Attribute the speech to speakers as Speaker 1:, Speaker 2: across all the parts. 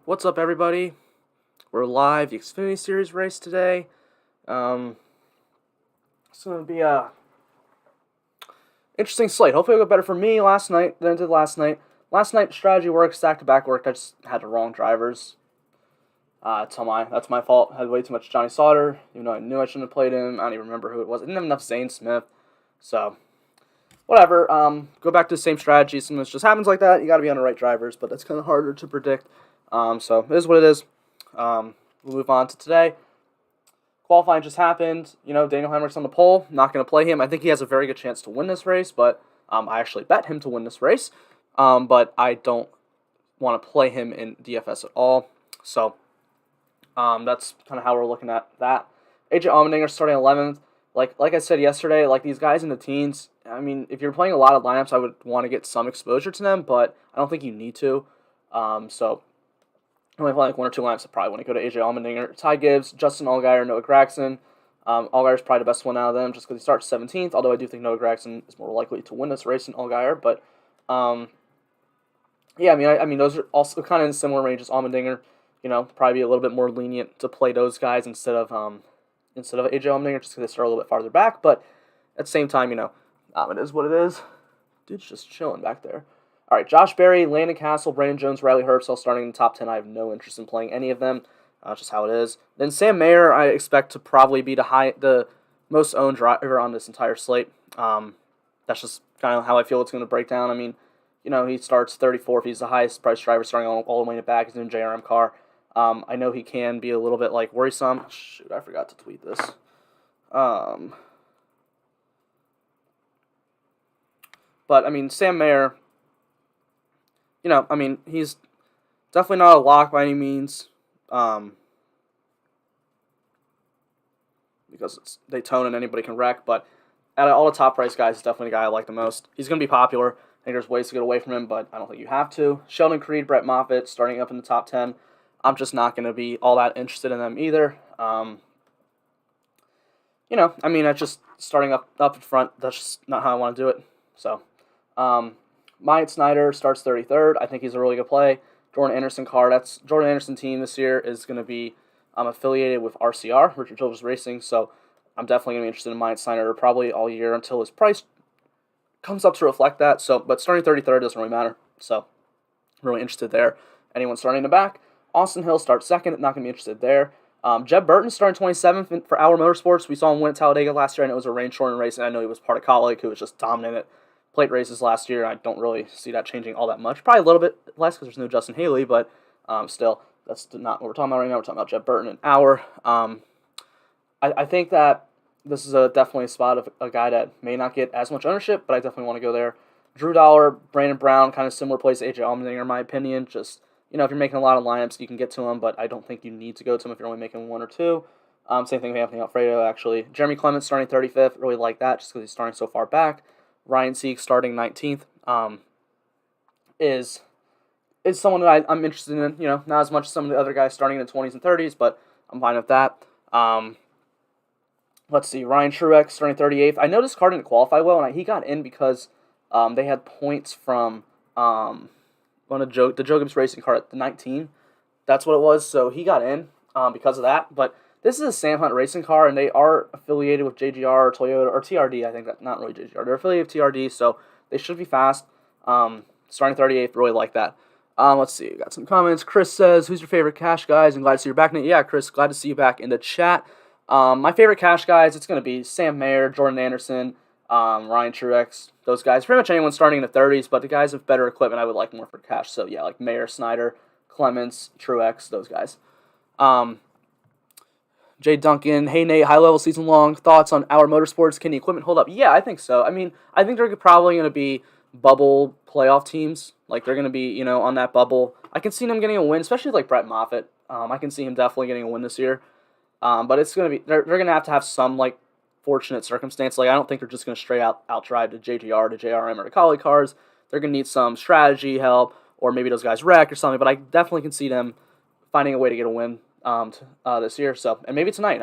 Speaker 1: What's up, everybody? We're live, the Xfinity Series race today. It's going to be a interesting slate. Hopefully it'll go better for me last night than it did last night. Last night, strategy worked, stack-to-back worked. I just had the wrong drivers. That's my fault. I had way too much Johnny Sauter, even though I knew I shouldn't have played him. I don't even remember who it was. I didn't have enough Zane Smith. So, whatever. Go back to the same strategy. Sometimes it just happens like that. You got to be on the right drivers, but that's kind of harder to predict. So it is what it is. We'll move on to today. Qualifying just happened. Daniel Hemrick's on the pole. Not going to play him. I think he has a very good chance to win this race, but I actually bet him to win this race. But I don't want to play him in DFS at all. So that's kind of how we're looking at that. AJ Omninger starting 11th. Like I said yesterday, these guys in the teens, if you're playing a lot of lineups, I would want to get some exposure to them, but I don't think you need to. So only play one or two lineups. I probably want to go to AJ Allmendinger, Ty Gibbs, Justin Allgaier, Noah Gragson. Allgaier's probably the best one out of them just because he starts 17th, although I do think Noah Gragson is more likely to win this race than Allgaier. But, those are also kind of in similar ranges. Allmendinger, probably be a little bit more lenient to play those guys instead of AJ Allmendinger just because they start a little bit farther back. But at the same time, it is what it is. Dude's just chilling back there. All right, Josh Berry, Landon Castle, Brandon Jones, Riley Herbst all starting in the top 10. I have no interest in playing any of them. Just how it is. Then Sam Mayer, I expect to probably be the most owned driver on this entire slate. That's just kind of how I feel it's going to break down. He starts 34th. He's the highest priced driver starting all the way in the back. He's in a JRM car. I know he can be a little bit worrisome. Shoot, I forgot to tweet this. But Sam Mayer, he's definitely not a lock by any means. Because it's Daytona and anybody can wreck, but out of all the top price guys, he's definitely the guy I like the most. He's going to be popular. I think there's ways to get away from him, but I don't think you have to. Sheldon Creed, Brett Moffitt, starting up in the top 10. I'm just not going to be all that interested in them either. That's just starting up in front. That's just not how I want to do it. So, Myatt Snider starts 33rd. I think he's a really good play. Jordan Anderson car. That's Jordan Anderson team this year is going to be affiliated with RCR, Richard Childress Racing. So I'm definitely going to be interested in Myatt Snider probably all year until his price comes up to reflect that. So, but starting 33rd doesn't really matter. So I'm really interested there. Anyone starting in the back? Austin Hill starts second. Not going to be interested there. Jeb Burton starting 27th for Our Motorsports. We saw him win at Talladega last year, and it was a rain-shortened race, and I know he was part of Colleague, who was just dominant at plate races last year. I don't really see that changing all that much. Probably a little bit less because there's no Justin Haley, but still, that's not what we're talking about right now. We're talking about Jeb Burton and Our. I think that this is definitely a spot of a guy that may not get as much ownership, but I definitely want to go there. Drew Dollar, Brandon Brown, kind of similar place to AJ Allmendinger, in my opinion. Just, if you're making a lot of lineups, you can get to them, but I don't think you need to go to them if you're only making one or two. Same thing with Anthony Alfredo, actually. Jeremy Clement starting 35th. Really like that just because he's starting so far back. Ryan Sieg starting 19th is someone that I'm interested in. Not as much as some of the other guys starting in the 20s and 30s, but I'm fine with that. Let's see. Ryan Truax starting 38th. I know this car didn't qualify well, and he got in because they had points from one of the Joe Gibbs Racing car at the 19. That's what it was. So he got in because of that. But this is a Sam Hunt Racing car, and they are affiliated with JGR or Toyota or TRD. I think that's not really JGR. They're affiliated with TRD, so they should be fast. Starting 38th, really like that. Let's see. Got some comments. Chris says, "Who's your favorite cash guys?" And glad to see you back. Yeah, Chris, glad to see you back in the chat. My favorite cash guys, it's going to be Sam Mayer, Jordan Anderson, Ryan Truex, those guys. Pretty much anyone starting in the 30s, but the guys with better equipment I would like more for cash. So, yeah, like Mayer, Snyder, Clements, Truex, those guys. Jay Duncan, hey Nate, high-level season-long thoughts on Our Motorsports. Can the equipment hold up? Yeah, I think so. I think they're probably going to be bubble playoff teams. They're going to be, on that bubble. I can see them getting a win, especially like Brett Moffitt. I can see him definitely getting a win this year. But it's going to be, they're going to have some, fortunate circumstance. I don't think they're just going to straight out drive to JGR, to JRM, or to Collie cars. They're going to need some strategy help, or maybe those guys wreck or something. But I definitely can see them finding a way to get a win this year. So, and maybe tonight.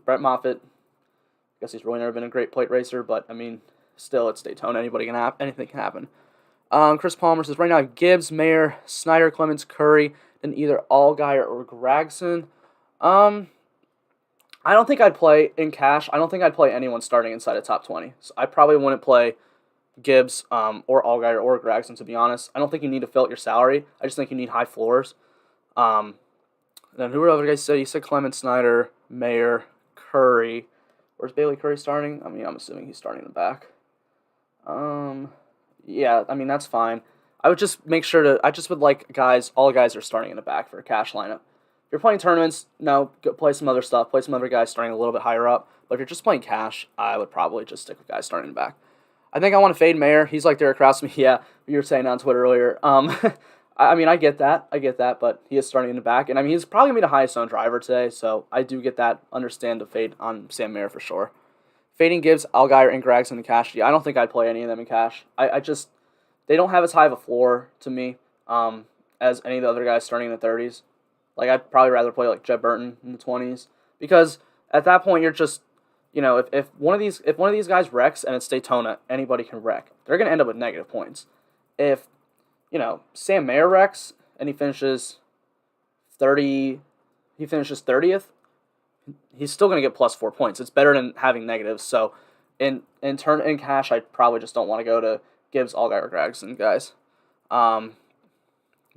Speaker 1: Brett Moffitt, I guess he's really never been a great plate racer, but still, it's Daytona. Anything can happen. Chris Palmer says, right now, Gibbs, Mayer, Snyder, Clements, Curry, in either Allgaier or Gregson. I don't think I'd play in cash. I don't think I'd play anyone starting inside of top 20. So I probably wouldn't play Gibbs or Allgaier or Gregson, to be honest. I don't think you need to fill out your salary. I just think you need high floors. Then who were the other guys said? You said Clement, Snyder, Mayer, Curry. Where's Bailey Curry starting? I mean, I'm assuming he's starting in the back. Yeah, I mean, that's fine. I would just make sure to, I just would like guys, all guys are starting in the back for a cash lineup. If you're playing tournaments, no, go play some other stuff. Play some other guys starting a little bit higher up. But if you're just playing cash, I would probably just stick with guys starting in the back. I think I want to fade Mayer. He's like Derek Kraus to me. Yeah, you were saying on Twitter earlier. I mean, I get that, but he is starting in the back. And I mean, he's probably going to be the highest owned driver today, so I do get that, understand the fade on Sam Mayer for sure. Fading Gibbs, Allgaier, and Gregson in cash. Yeah, I don't think I'd play any of them in cash. I just, they don't have as high of a floor to me as any of the other guys starting in the 30s. Like, I'd probably rather play like Jeb Burton in the 20s, because at that point you're just, you know, if one of these guys wrecks and it's Daytona, anybody can wreck. They're going to end up with negative points. If, you know, Sam Mayer wrecks and he finishes 30th, he's still going to get plus 4 points. It's better than having negatives. So in cash, I probably just don't want to go to Gibbs, Allgaier, or Gregson guys. But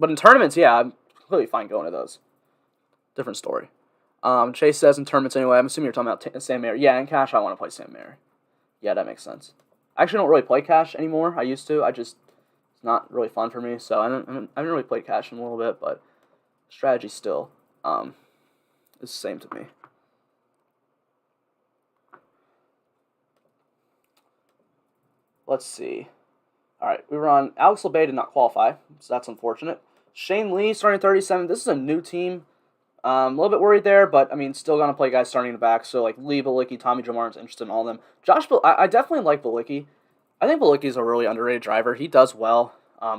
Speaker 1: in tournaments, yeah, I'm completely fine going to those. Different story. Chase says in tournaments anyway. I'm assuming you're talking about Sam Mayer. Yeah, in cash, I want to play Sam Mayer. Yeah, that makes sense. I actually don't really play cash anymore. I used to. It's not really fun for me. So I haven't really played cash in a little bit, but strategy still is the same to me. Let's see. All right, we were on. Alex LeBay did not qualify, so that's unfortunate. Shane Lee starting 37. This is a new team. A little bit worried there, but I mean, still gonna play guys starting in the back. So like Lee, Balicki, Tommy Joe Martin's interested in all of them. I definitely like Balicki. I think Balicki's a really underrated driver. He does well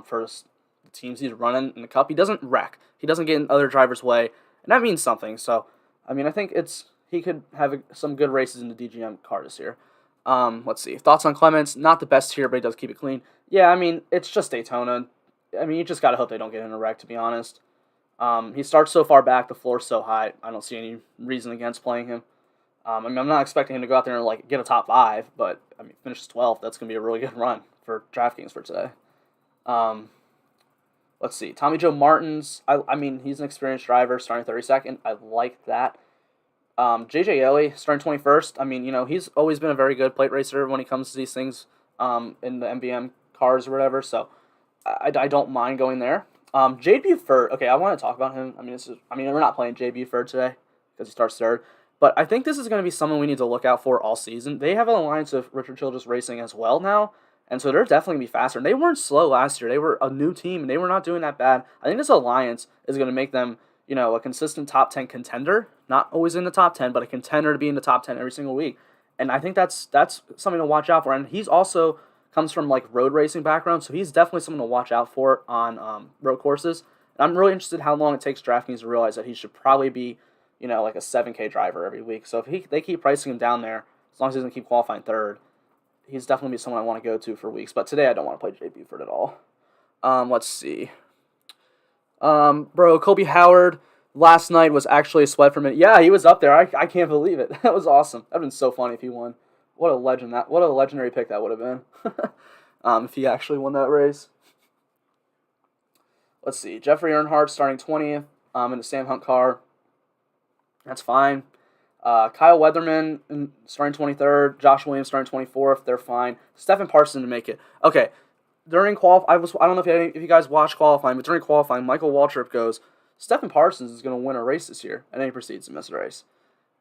Speaker 1: for the teams he's running in the Cup. He doesn't wreck. He doesn't get in other drivers' way, and that means something. So I mean, I think he could have some good races in the DGM car this year. Let's see. Thoughts on Clements? Not the best here, but he does keep it clean. Yeah, I mean, it's just Daytona. I mean, you just gotta hope they don't get in a wreck, to be honest. He starts so far back, the floor's so high, I don't see any reason against playing him. I mean, I'm not expecting him to go out there and like get a top 5, but I mean, finishes 12th. That's gonna be a really good run for DraftKings for today. Let's see. Tommy Joe Martins. I mean, he's an experienced driver, starting 32nd. I like that. JJ Yeley starting 21st. I mean, you know, he's always been a very good plate racer when he comes to these things in the MBM cars or whatever. So I don't mind going there. Jade Buford. Okay, I want to talk about him. I mean, we're not playing Jade Buford today because he starts 3rd. But I think this is going to be someone we need to look out for all season. They have an alliance with Richard Childress Racing as well now, and so they're definitely going to be faster. And they weren't slow last year. They were a new team, and they were not doing that bad. I think this alliance is going to make them, you know, a consistent top 10 contender. Not always in the top 10, but a contender to be in the top 10 every single week. And I think that's something to watch out for. And he's also comes from like road racing background, so he's definitely someone to watch out for on road courses. And I'm really interested how long it takes DraftKings to realize that he should probably be, you know, like a 7K driver every week. So if they keep pricing him down there, as long as he doesn't keep qualifying 3rd, he's definitely be someone I want to go to for weeks. But today I don't want to play Jay Buford at all. Let's see. Kobe Howard last night was actually a sweat for a minute. Yeah, he was up there. I can't believe it. That was awesome. That would have been so funny if he won. What a legendary pick that would have been. If he actually won that race. Let's see. Jeffrey Earnhardt starting 20th in the Sam Hunt car. That's fine. Kyle Weatherman starting 23rd. Josh Williams starting 24th. They're fine. Stephen Parsons to make it. Okay. During I don't know if you guys watched qualifying, but during qualifying, Michael Waltrip goes, Stephen Parsons is going to win a race this year, and then he proceeds to miss a race.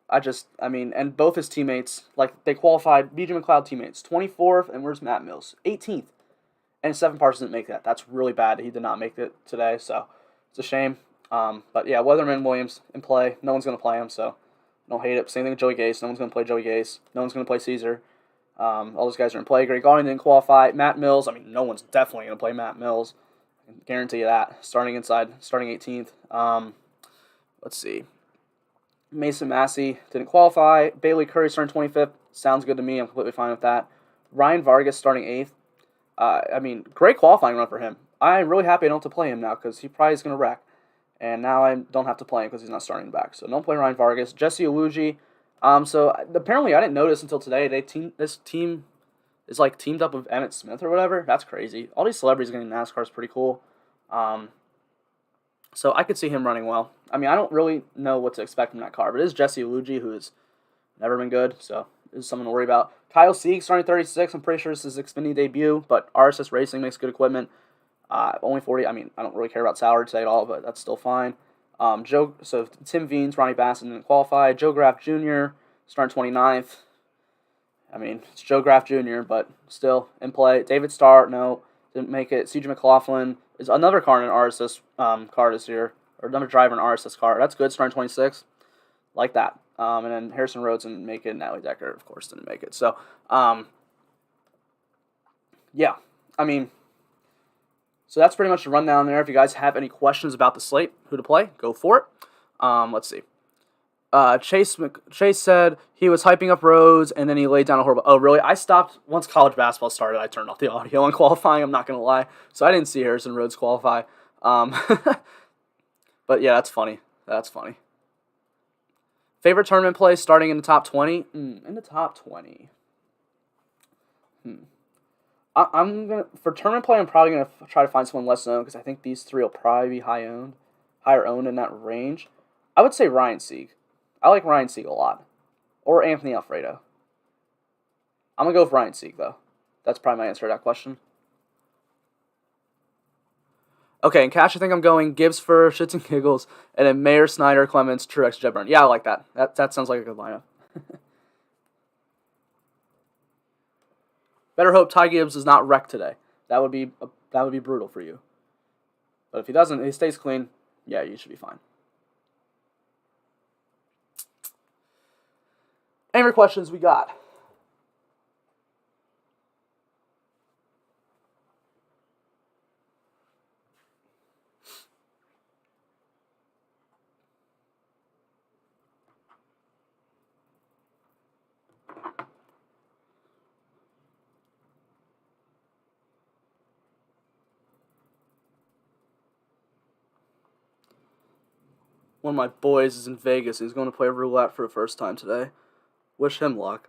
Speaker 1: And both his teammates, like, they qualified, BJ McLeod teammates, 24th, and where's Matt Mills? 18th. And Stephen Parsons didn't make that. That's really bad. He did not make it today, so it's a shame. But yeah, Weatherman, Williams in play. No one's going to play him, so don't hate it. Same thing with Joey Gase. No one's going to play Joey Gase. No one's going to play Caesar. All those guys are in play. Greg Gardner didn't qualify. Matt Mills, no one's definitely going to play Matt Mills. I can guarantee you that. Starting 18th. Let's see. Mason Massey didn't qualify. Bailey Curry starting 25th. Sounds good to me. I'm completely fine with that. Ryan Vargas starting 8th. Great qualifying run for him. I'm really happy I don't have to play him now because he probably is going to wreck. and now I don't have to play him because he's not starting back. So don't play Ryan Vargas. Jesse Iwuji. So apparently I didn't notice until today. This team is like teamed up with Emmett Smith or whatever. That's crazy. All these celebrities getting NASCAR is pretty cool. So I could see him running well. I mean, I don't really know what to expect from that car, but it is Jesse Iwuji, who has never been good, so this is something to worry about. Kyle Sieg starting 36. I'm pretty sure this is his Xfinity debut, but RSS Racing makes good equipment. Only 40. I mean, I don't really care about salary today at all, but that's still fine. So Tim Veens, Ronnie Bassett didn't qualify. Joe Graff Jr. starting 29th. I mean, it's Joe Graff Jr., but still in play. David Starr, no, didn't make it. CJ McLaughlin is another car in an RSS car this year, or another driver in an RSS car. That's good, starting 26th. Like that. And then Harrison Rhodes didn't make it. Natalie Decker, of course, didn't make it. So, yeah, I mean, so that's pretty much the rundown there. If you guys have any questions about the slate, who to play, go for it. Let's see. Chase said he was hyping up Rhodes, and then he laid down a horrible... Oh, really? I stopped... Once college basketball started, I turned off the audio on qualifying, I'm not going to lie. So I didn't see Harrison Rhodes qualify. But yeah, that's funny. That's funny. Favorite tournament play starting in the top 20? In the top 20. I'm gonna for tournament play. I'm probably gonna try to find someone less known because I think these three will probably be higher owned in that range. I would say Ryan Sieg. I like Ryan Sieg a lot, or Anthony Alfredo. I'm gonna go with Ryan Sieg though. That's probably my answer to that question. Okay, in cash, I think I'm going Gibbs for shits and giggles, and then Mayer, Snyder, Clements, Truax, Jeb Burton. Yeah, I like that. That sounds like a good lineup. Better hope Ty Gibbs is not wrecked today. That would be brutal for you. But if he doesn't, he stays clean. Yeah, you should be fine. Any more questions we got? One of my boys is in Vegas. He's going to play roulette for the first time today. Wish him luck.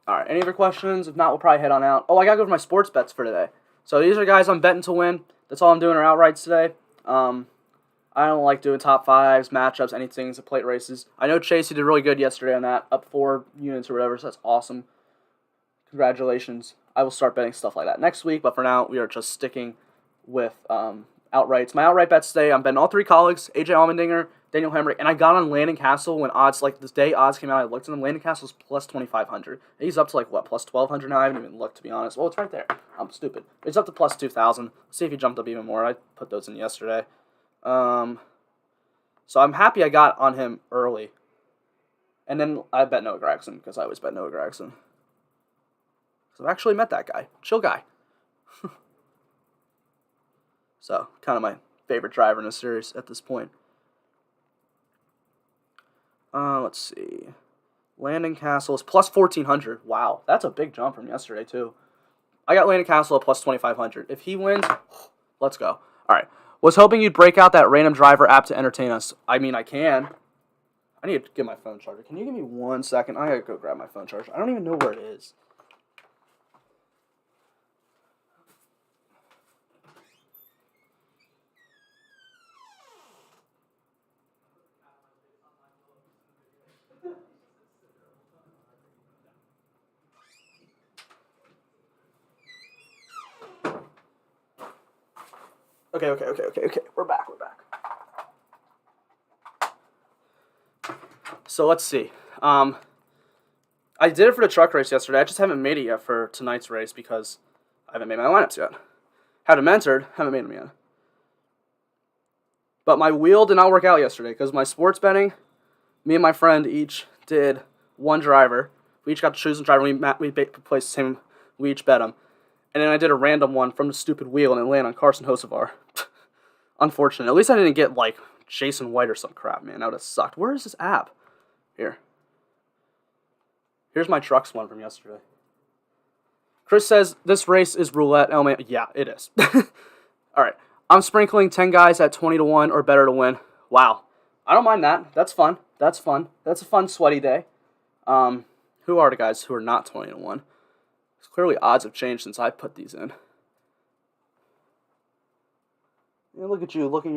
Speaker 1: Alright, any other questions? If not, we'll probably head on out. Oh, I gotta go for my sports bets for today. So these are guys I'm betting to win. That's all I'm doing are outrights today. I don't like doing top fives, matchups, anything to plate races. I know Chase did really good yesterday on that, up 4 units or whatever, so that's awesome. Congratulations. I will start betting stuff like that next week, but for now, we are just sticking with outrights. My outright bets today, I'm betting all 3 colleagues, AJ Omninger, Daniel Hemrick, and I got on Landon Castle when odds, like this day odds came out, I looked at them. Landon Castle's plus 2,500. He's up to like, what, plus 1,200 now? I haven't even looked, to be honest. Well, it's right there. I'm stupid. He's up to plus 2,000. Let's see if he jumped up even more. I put those in yesterday. So I'm happy I got on him early. And then I bet Noah Gragson, because I always bet Noah Gragson. So I've actually met that guy. Chill guy. So, kind of my favorite driver in the series at this point. Let's see. Landon Castle is plus 1,400. Wow, that's a big jump from yesterday, too. I got Landon Castle at plus 2,500. If he wins, let's go. All right. Was hoping you'd break out that random driver app to entertain us. I mean, I can. I need to get my phone charger. Can you give me 1 second? I gotta go grab my phone charger. I don't even know where it is. Okay. We're back. So let's see. I did it for the truck race yesterday. I just haven't made it yet for tonight's race because I haven't made my lineups yet. Had them entered, haven't made them yet. But my wheel did not work out yesterday because my sports betting, me and my friend each did one driver. We each got to choose a driver. We placed the same. We each bet him. And then I did a random one from the stupid wheel, and it landed on Carson Hocevar. Unfortunate. At least I didn't get, like, Jason White or some crap, man. That would have sucked. Where is this app? Here. Here's my Trucks one from yesterday. Chris says, this race is roulette. Oh, man. Yeah, it is. All right. I'm sprinkling 10 guys at 20-1 or better to win. Wow. I don't mind that. That's fun. That's fun. That's a fun, sweaty day. Who are the guys who are not 20-1? Clearly, odds have changed since I put these in. Yeah, look at you, licking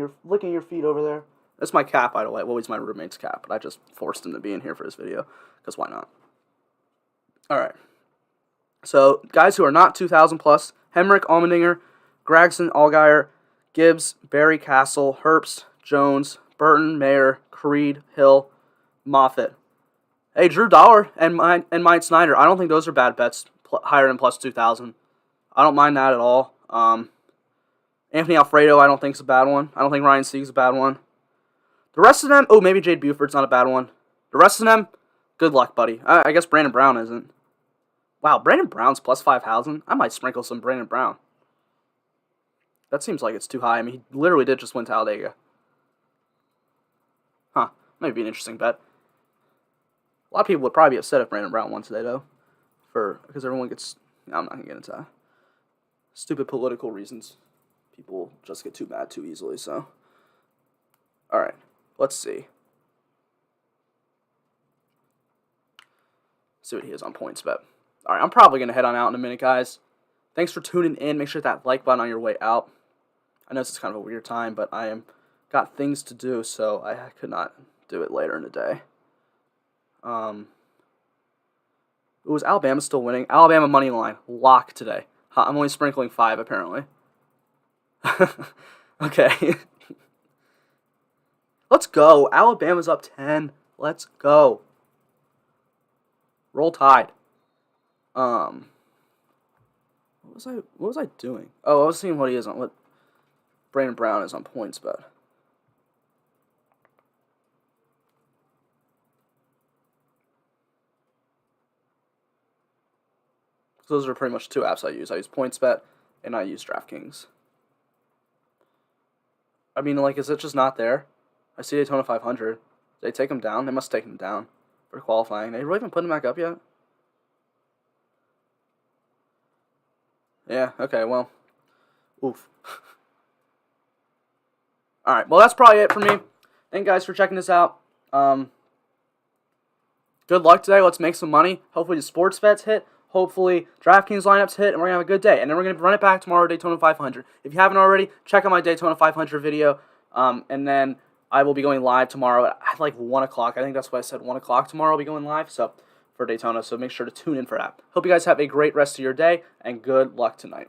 Speaker 1: your feet over there. That's my cap, by the way. Well, he's my roommate's cap, but I just forced him to be in here for this video, because why not? All right. So, guys who are not 2,000 plus, Hemrick, Omninger, Gregson, Allgaier, Gibbs, Barry, Castle, Herbst, Jones, Burton, Mayer, Creed, Hill, Moffitt. Hey, Drew Dollar and Mike Snyder. I don't think those are bad bets higher than plus 2,000. I don't mind that at all. Anthony Alfredo, I don't think is a bad one. I don't think Ryan Sieg's a bad one. The rest of them, oh, maybe Jade Buford's not a bad one. The rest of them, good luck, buddy. I guess Brandon Brown isn't. Wow, Brandon Brown's plus 5,000. I might sprinkle some Brandon Brown. That seems like it's too high. I mean, he literally did just win Talladega. Huh, might be an interesting bet. A lot of people would probably be upset if Brandon Brown won today, though. Because everyone gets... No, I'm not going to get into that. Stupid political reasons. People just get too mad too easily, so... Alright, let's see. See what he is on PointsBet. Alright, I'm probably going to head on out in a minute, guys. Thanks for tuning in. Make sure to hit that like button on your way out. I know this is kind of a weird time, but I am got things to do, so I could not do it later in the day. Was Alabama still winning? Alabama money line. Lock today. I'm only sprinkling 5, apparently. Okay. Let's go. Alabama's up 10. Let's go. Roll Tide. What was I doing? Oh, I was seeing what Brandon Brown is on PointsBet. Those are pretty much 2 apps I use. I use PointsBet and I use Draftkings. I mean, like, is it just not there? I see Daytona 500. Did they take him down? They must take him down for qualifying. They really haven't put him back up yet? Yeah, okay, well. Oof. Alright, well, that's probably it for me. Thank you guys for checking this out. Good luck today. Let's make some money. Hopefully the sports bets hit. Hopefully, DraftKings lineups hit, and we're going to have a good day. And then we're going to run it back tomorrow, Daytona 500. If you haven't already, check out my Daytona 500 video. And then I will be going live tomorrow at like 1 o'clock. I think that's what I said, 1 o'clock tomorrow I'll be going live for Daytona. So make sure to tune in for that. Hope you guys have a great rest of your day, and good luck tonight.